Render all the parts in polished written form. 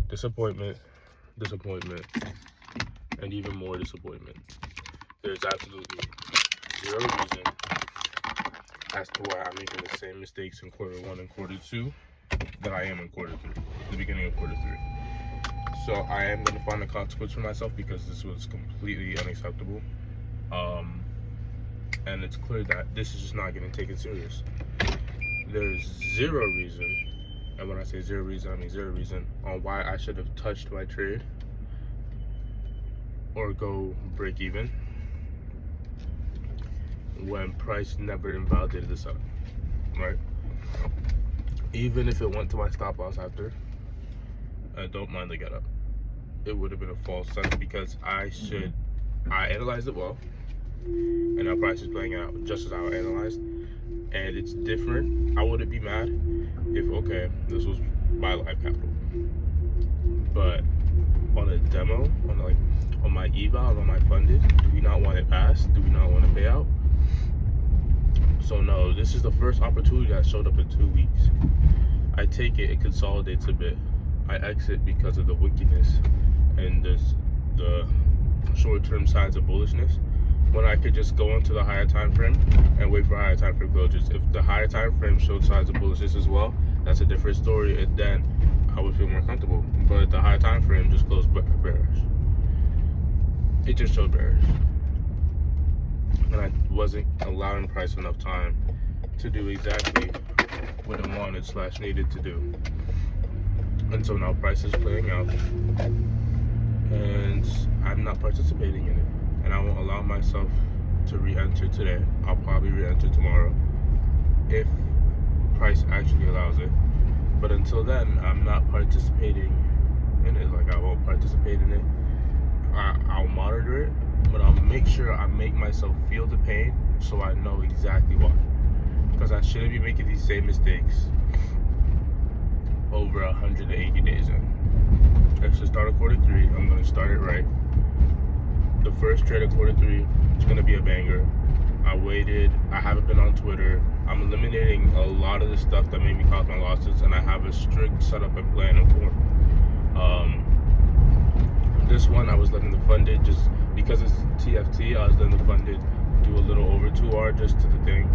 Disappointment, disappointment, and even more disappointment. There's absolutely zero reason as to why I'm making the same mistakes in quarter one and quarter two that I am in quarter three, the beginning of quarter three. So I am going to find a consequence for myself because this was completely unacceptable. And it's clear that this is just not getting taken serious. There's zero reason, and when I say zero reason, I mean zero reason, on why I should have touched my trade or go break even when price never invalidated the setup, right? Even if it went to my stop loss after, I don't mind the get up. It would have been a false sense because I analyzed it well, and our price is playing out just as I analyzed, and it's different. I wouldn't be mad if, okay, this was my live capital, but on a demo, on my eval, on my funded, do we not want it passed? Do we not want to pay out? So no, this is the first opportunity that showed up in 2 weeks. I take it, it consolidates a bit. I exit because of the wickedness and the short-term signs of bullishness, when I could just go into the higher time frame and wait for higher time frame closures. If the higher time frame showed signs of bullishness as well, that's a different story, and then I would feel more comfortable. But the higher time frame just closed bearish. It just showed bearish, and I wasn't allowing price enough time to do exactly what it wanted / needed to do. And so now price is playing out, and I'm not participating in it. And I won't allow myself to re-enter today. I'll probably re-enter tomorrow if price actually allows it. But until then, I'm not participating in it. Like, I won't participate in it. I'll monitor it, but I'll make sure I make myself feel the pain so I know exactly why. Because I shouldn't be making these same mistakes over 180 days in. It's the start of quarter three. I'm going to start it right. The first trade of quarter three is going to be a banger. I waited. I haven't been on Twitter. I'm eliminating a lot of the stuff that made me cause my losses, and I have a strict setup and plan and form. This one, I was letting the funded, just because it's TFT, I was letting the funded do a little over 2R just to the thing.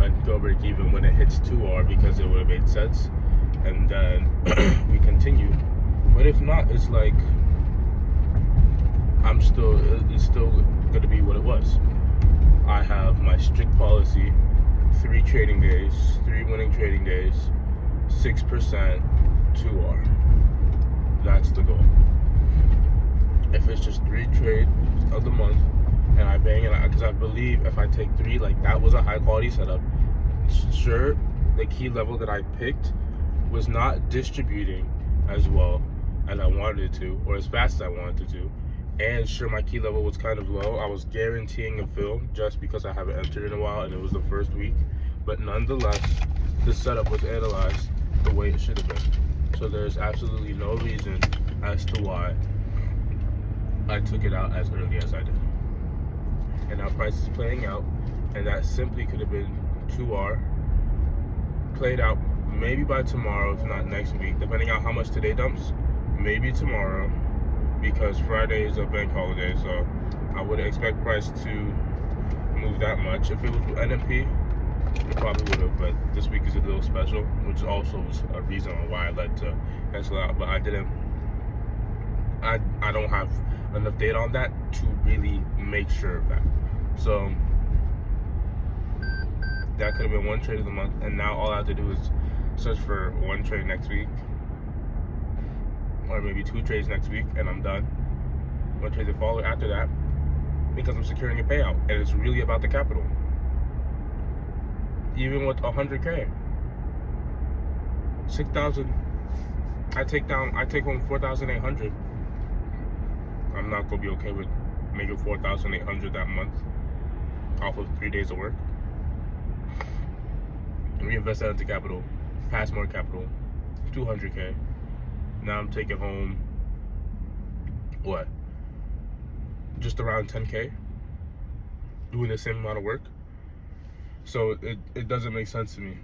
I'd go break even when it hits 2R because it would have made sense. And then we continue. But if not, it's like, it's still going to be what it was. I have my strict policy, 3 trading days, 3 winning trading days, 6%, 2R. That's the goal. If it's just 3 trades of the month and I bang it out, because I believe if I take 3, like, that was a high quality setup. Sure, the key level that I picked was not distributing as well as I wanted it to, or as fast as I wanted it to. And sure, my key level was kind of low. I was guaranteeing a fill just because I haven't entered in a while and it was the first week. But nonetheless, the setup was analyzed the way it should have been. So there's absolutely no reason as to why I took it out as early as I did. And now price is playing out, and that simply could have been 2R. Played out maybe by tomorrow, if not next week, depending on how much today dumps. Maybe tomorrow, because Friday is a bank holiday, so I wouldn't expect price to move that much. If it was NMP, it probably would have, but this week is a little special, which also was a reason why I led to cancel out, but I didn't. I don't have enough data on that to really make sure of that. So that could have been 1 trade of the month, and now all I have to do is search for 1 trade next week, or maybe 2 trades next week, and I'm done. 1 trade to follow after that, because I'm securing a payout, and it's really about the capital. Even with 100K, 6,000, I take home 4,800. I'm not gonna be okay with making 4,800 that month off of 3 days of work. Reinvest that into capital, pass more capital, 200K. Now I'm taking home, what? Just around 10K, doing the same amount of work. So it doesn't make sense to me.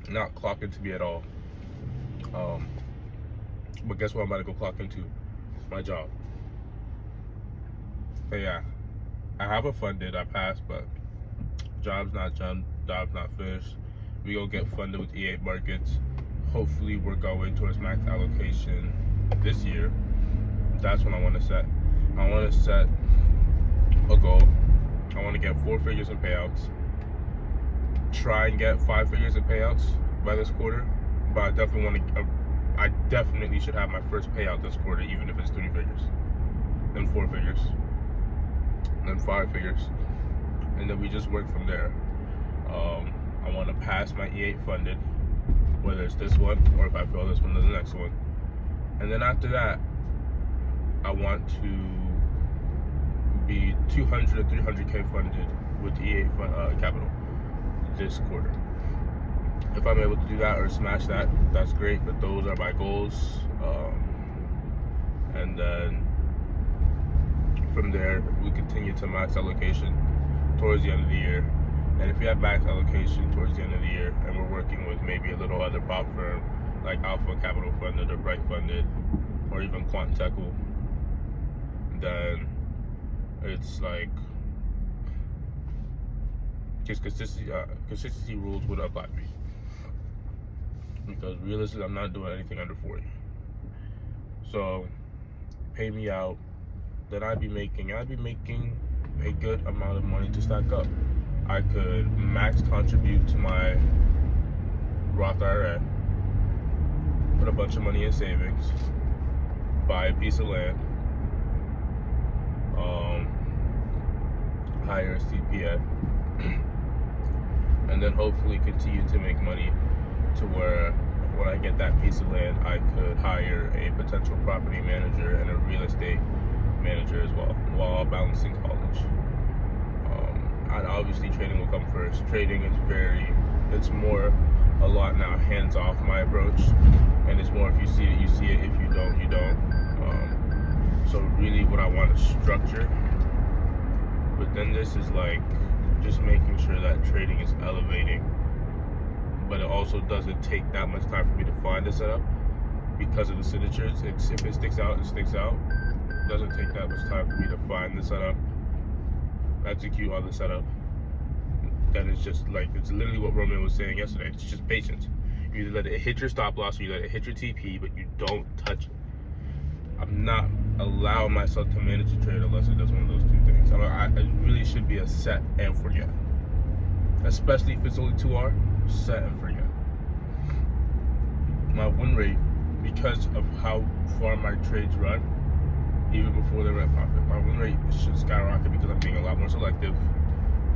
Not clocking to me at all. But guess what? I'm about to go clock into my job. But yeah, I have a funded. I passed, but job's not done. Job's not finished. We go get funded with E8 markets. Hopefully, we're going towards max allocation this year. That's what I want to set. I want to set a goal. I want to get 4 figures in payouts. Try and get 5 figures in payouts by this quarter. But I definitely want to. I definitely should have my first payout this quarter, even if it's 3 figures, then 4 figures, then 5 figures, and then we just work from there. I want to pass my E8 funded, whether it's this one or if I fail this one, then the next one. And then after that, I want to be 200 to 300K funded with E8 capital this quarter. If I'm able to do that or smash that, that's great. But those are my goals. And then from there, we continue to max allocation towards the end of the year. And if we have max allocation towards the end of the year, and we're working with maybe a little other prop firm like Alpha Capital Funded or Bright Funded, or even Quant Techel, then it's like just consistency rules would apply to me. Because realistically, I'm not doing anything under 40. So pay me out, then I'd be making a good amount of money to stack up. I could max contribute to my Roth IRA, put a bunch of money in savings, buy a piece of land, hire a CPA, and then hopefully continue to make money to where when I get that piece of land, I could hire a potential property manager and a real estate manager as well, while balancing college. And obviously trading will come first. Trading is it's more a lot now hands off my approach, and it's more if you see it, you see it. If you don't, you don't. So really, what I want to structure within this is like just making sure that trading is elevating, but it also doesn't take that much time for me to find the setup because of the signatures. If it sticks out, it sticks out. It doesn't take that much time for me to find the setup, execute on the setup. Then it's just like, it's literally what Roman was saying yesterday. It's just patience. You either let it hit your stop loss or you let it hit your TP, but you don't touch it. I'm not allowing myself to manage a trade unless it does one of those two things. It really should be a set and forget. Especially if it's only 2R, set and forget. My win rate, because of how far my trades run, even before they rent profit, my win rate should skyrocket because I'm being a lot more selective.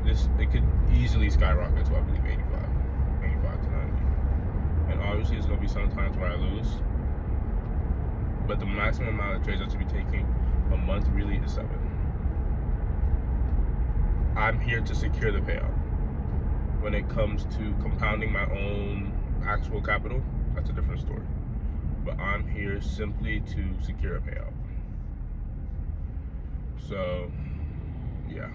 It could easily skyrocket to, I believe, 85 to 90. And obviously, there's going to be some times where I lose. But the maximum amount of trades I should be taking a month really is 7. I'm here to secure the payout. When it comes to compounding my own actual capital, that's a different story. But I'm here simply to secure a payout. So, yeah.